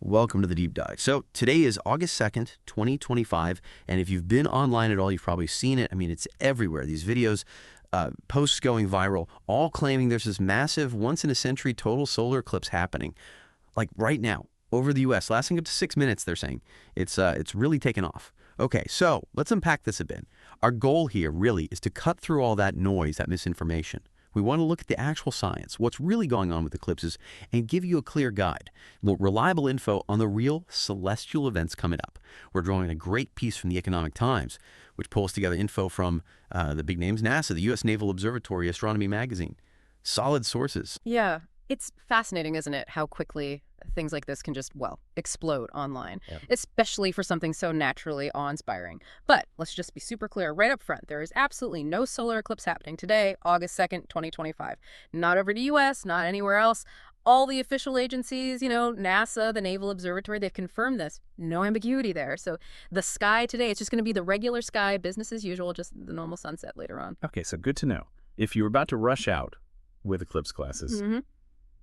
Welcome to the Deep Dive. So today is August 2nd, 2025, and if you've been online at all, you've probably seen it. I mean, it's everywhere. These videos, posts going viral, all claiming there's this massive, once-in-a-century total solar eclipse happening. Like right now, over the U.S., lasting up to 6 minutes, they're saying. It's really taken off. Okay, so let's unpack this a bit. Our goal here really is to cut through all that noise, that misinformation. We want to look at the actual science, what's really going on with eclipses, and give you a clear guide, reliable info on the real celestial events coming up. We're drawing a great piece from the Economic Times, which pulls together info from the big names, NASA, the U.S. Naval Observatory, Astronomy magazine. Solid sources. Yeah, it's fascinating, isn't it, how quickly things like this can just, well, explode online, especially for something so naturally awe-inspiring. But let's just be super clear right up front. There is absolutely no solar eclipse happening today, August 2nd, 2025. Not over the U.S., not anywhere else. All the official agencies, NASA, the Naval Observatory, they've confirmed this. No ambiguity there. So the sky today, it's just going to be the regular sky, business as usual, just the normal sunset later on. Okay, so good to know. If you're about to rush out with eclipse glasses,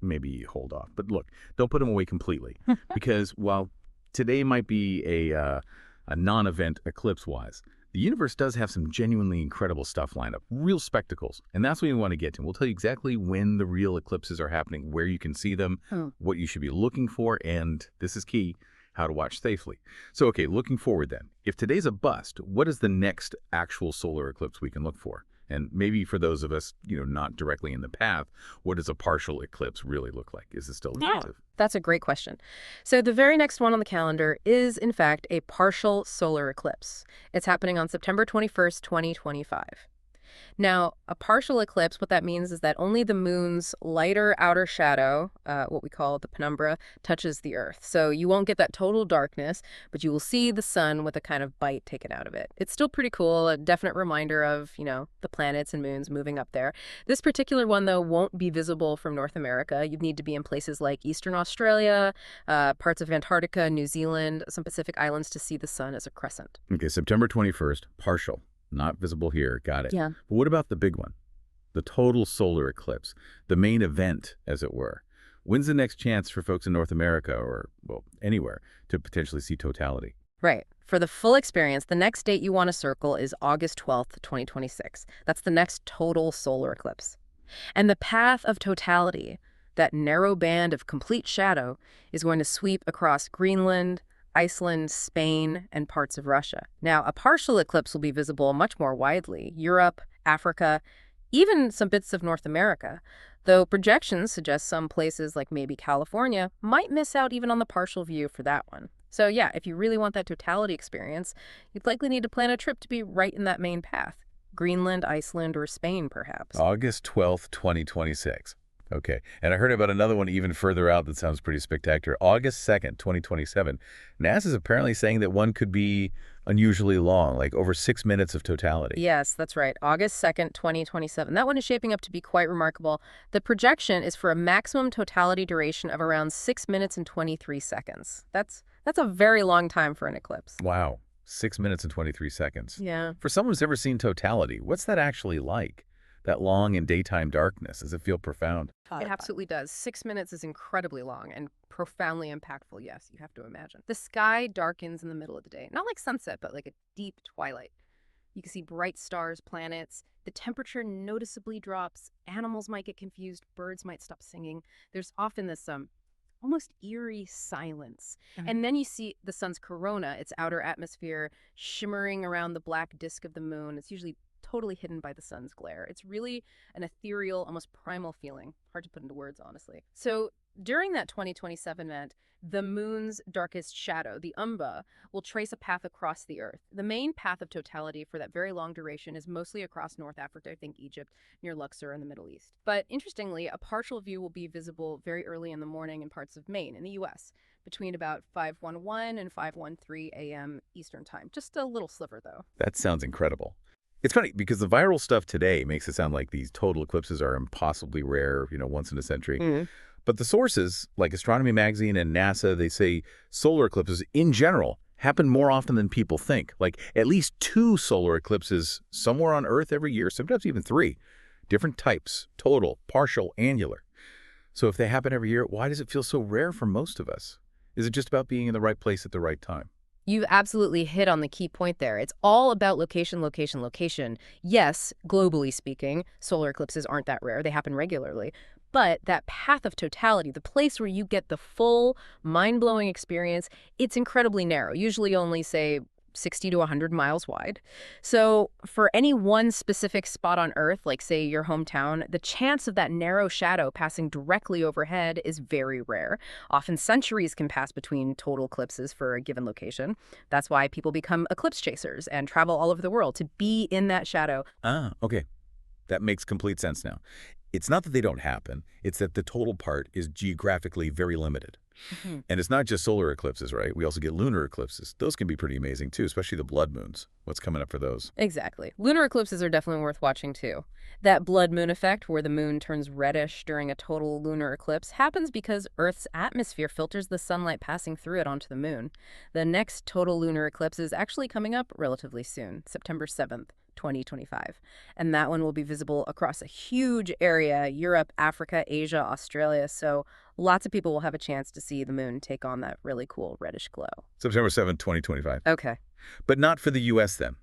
maybe hold off. But look, don't put them away completely. Because while today might be a non-event eclipse-wise, the universe does have some genuinely incredible stuff lined up, real spectacles. And that's what we want to get to. We'll tell you exactly when the real eclipses are happening, where you can see them, what you should be looking for, and this is key, how to watch safely. So, okay, looking forward then. If today's a bust, what is the next actual solar eclipse we can look for? And maybe for those of us, not directly in the path, what does a partial eclipse really look like? Is it still effective? That's a great question. So the very next one on the calendar is, in fact, a partial solar eclipse. It's happening on September 21st, 2025. Now, a partial eclipse, what that means is that only the moon's lighter outer shadow, what we call the penumbra, touches the Earth. So you won't get that total darkness, but you will see the sun with a kind of bite taken out of it. It's still pretty cool, a definite reminder of, the planets and moons moving up there. This particular one, though, won't be visible from North America. You'd need to be in places like Eastern Australia, parts of Antarctica, New Zealand, some Pacific islands to see the sun as a crescent. Okay, September 21st, partial. Not visible here. Got it. Yeah. But what about the big one? The total solar eclipse, the main event, as it were. When's the next chance for folks in North America or, well, anywhere to potentially see totality? Right. For the full experience, the next date you want to circle is August 12th, 2026. That's the next total solar eclipse. And the path of totality, that narrow band of complete shadow, is going to sweep across Greenland, Iceland, Spain, and parts of Russia. Now, a partial eclipse will be visible much more widely. Europe, Africa, even some bits of North America, though projections suggest some places like maybe California might miss out even on the partial view for that one. So yeah, if you really want that totality experience, you'd likely need to plan a trip to be right in that main path. Greenland, Iceland, or Spain, perhaps. August 12th, 2026. Okay, and I heard about another one even further out that sounds pretty spectacular. August 2nd, 2027. NASA's apparently saying that one could be unusually long, like over 6 minutes of totality. Yes, that's right. August 2nd, 2027. That one is shaping up to be quite remarkable. The projection is for a maximum totality duration of around 6 minutes and 23 seconds. That's a very long time for an eclipse. Wow, 6 minutes and 23 seconds. Yeah. For someone who's ever seen totality, what's that actually like? That long in daytime darkness? Does it feel profound? It absolutely does. 6 minutes is incredibly long and profoundly impactful, yes, you have to imagine. The sky darkens in the middle of the day. Not like sunset, but like a deep twilight. You can see bright stars, planets. The temperature noticeably drops. Animals might get confused. Birds might stop singing. There's often this almost eerie silence. And then you see the sun's corona, its outer atmosphere, shimmering around the black disk of the moon. It's usually totally hidden by the sun's glare. It's really an ethereal, almost primal feeling. Hard to put into words, honestly. So during that 2027 event, the moon's darkest shadow, the umbra, will trace a path across the Earth. The main path of totality for that very long duration is mostly across North Africa, I think Egypt, near Luxor in the Middle East. But interestingly, a partial view will be visible very early in the morning in parts of Maine in the U.S., between about 5:11 and 5:13 a.m. Eastern Time. Just a little sliver, though. That sounds incredible. It's funny because the viral stuff today makes it sound like these total eclipses are impossibly rare, once in a century. But the sources, like Astronomy magazine and NASA, they say solar eclipses in general happen more often than people think. Like at least 2 solar eclipses somewhere on Earth every year, sometimes even 3. Different types, total, partial, annular. So if they happen every year, why does it feel so rare for most of us? Is it just about being in the right place at the right time? You've absolutely hit on the key point there. It's all about location, location, location. Yes, globally speaking, solar eclipses aren't that rare. They happen regularly. But that path of totality, the place where you get the full, mind-blowing experience, it's incredibly narrow, usually only, say, 60 to 100 miles wide. So for any one specific spot on Earth, like, say, your hometown, the chance of that narrow shadow passing directly overhead is very rare. Often centuries can pass between total eclipses for a given location. That's why people become eclipse chasers and travel all over the world to be in that shadow. Ah, okay. That makes complete sense now. It's not that they don't happen, it's that the total part is geographically very limited. Mhm. And it's not just solar eclipses, right? We also get lunar eclipses. Those can be pretty amazing too, especially the blood moons. What's coming up for those? Exactly. Lunar eclipses are definitely worth watching too. That blood moon effect, where the moon turns reddish during a total lunar eclipse, happens because Earth's atmosphere filters the sunlight passing through it onto the moon. The next total lunar eclipse is actually coming up relatively soon, September 7th. 2025. And that one will be visible across a huge area, Europe, Africa, Asia, Australia. So lots of people will have a chance to see the moon take on that really cool reddish glow. September 7th, 2025. Okay. But not for the U.S. then.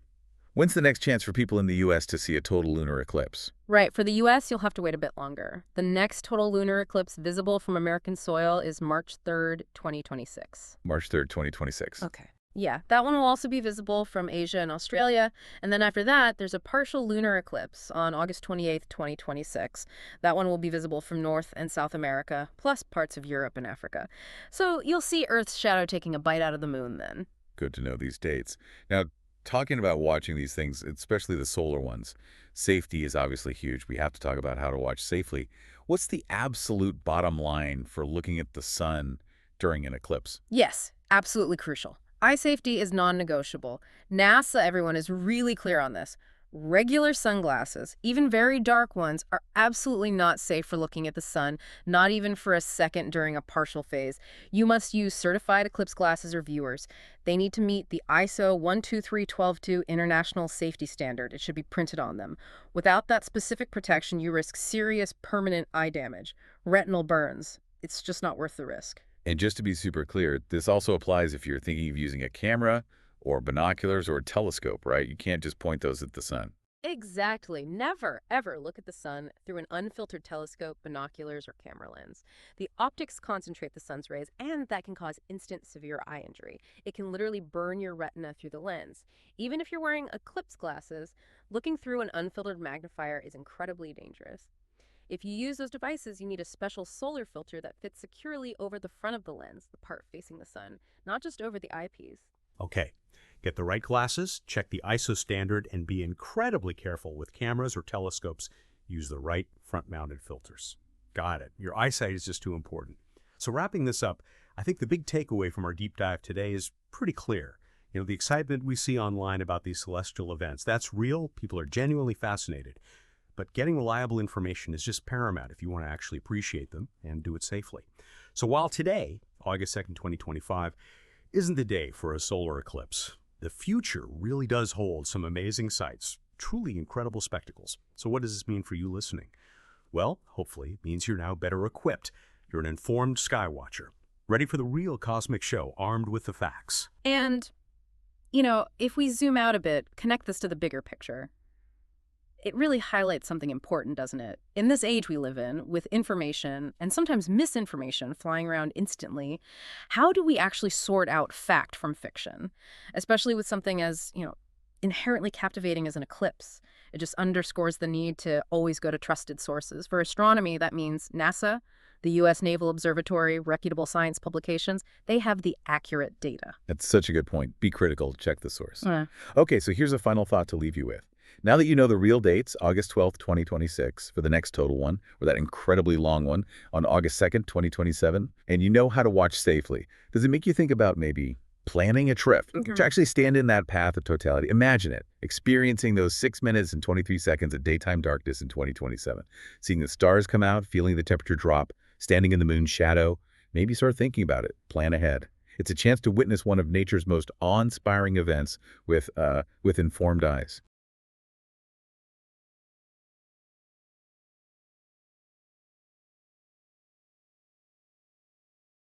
When's the next chance for people in the U.S. to see a total lunar eclipse? Right. For the U.S., you'll have to wait a bit longer. The next total lunar eclipse visible from American soil is March 3rd, 2026. March 3rd, 2026. Okay. Yeah, that one will also be visible from Asia and Australia. And then after that, there's a partial lunar eclipse on August 28th, 2026. That one will be visible from North and South America, plus parts of Europe and Africa. So you'll see Earth's shadow taking a bite out of the moon then. Good to know these dates. Now, talking about watching these things, especially the solar ones, safety is obviously huge. We have to talk about how to watch safely. What's the absolute bottom line for looking at the sun during an eclipse? Yes, absolutely crucial. Eye safety is non-negotiable. NASA, everyone, is really clear on this. Regular sunglasses, even very dark ones, are absolutely not safe for looking at the sun, not even for a second during a partial phase. You must use certified eclipse glasses or viewers. They need to meet the ISO 123.12.2 International Safety Standard. It should be printed on them. Without that specific protection, you risk serious permanent eye damage, retinal burns. It's just not worth the risk. And just to be super clear, this also applies if you're thinking of using a camera or binoculars or a telescope, right? You can't just point those at the sun. Exactly. Never, ever look at the sun through an unfiltered telescope, binoculars, or camera lens. The optics concentrate the sun's rays, and that can cause instant severe eye injury. It can literally burn your retina through the lens. Even if you're wearing eclipse glasses, looking through an unfiltered magnifier is incredibly dangerous. If you use those devices, you need a special solar filter that fits securely over the front of the lens, the part facing the sun, not just over the eyepiece. Okay, get the right glasses, check the ISO standard, and be incredibly careful with cameras or telescopes. Use the right front-mounted filters. Got it. Your eyesight is just too important. So wrapping this up, I think the big takeaway from our deep dive today is pretty clear. You know, the excitement we see online about these celestial events, that's real. People are genuinely fascinated. But getting reliable information is just paramount if you want to actually appreciate them and do it safely. So while today, August 2nd, 2025, isn't the day for a solar eclipse, the future really does hold some amazing sights, truly incredible spectacles. So what does this mean for you listening? Well, hopefully it means you're now better equipped. You're an informed sky watcher, ready for the real cosmic show, armed with the facts. And, if we zoom out a bit, connect this to the bigger picture, it really highlights something important, doesn't it? In this age we live in, with information and sometimes misinformation flying around instantly, how do we actually sort out fact from fiction? Especially with something as, inherently captivating as an eclipse. It just underscores the need to always go to trusted sources. For astronomy, that means NASA, the U.S. Naval Observatory, reputable science publications. They have the accurate data. That's such a good point. Be critical. Check the source. Yeah. Okay, so here's a final thought to leave you with. Now that you know the real dates, August 12th, 2026, for the next total one, or that incredibly long one on August 2nd, 2027, and you know how to watch safely, does it make you think about maybe planning a trip to actually stand in that path of totality? Imagine it, experiencing those 6 minutes and 23 seconds of daytime darkness in 2027, seeing the stars come out, feeling the temperature drop, standing in the moon's shadow. Maybe start thinking about it, plan ahead. It's a chance to witness one of nature's most awe-inspiring events with informed eyes.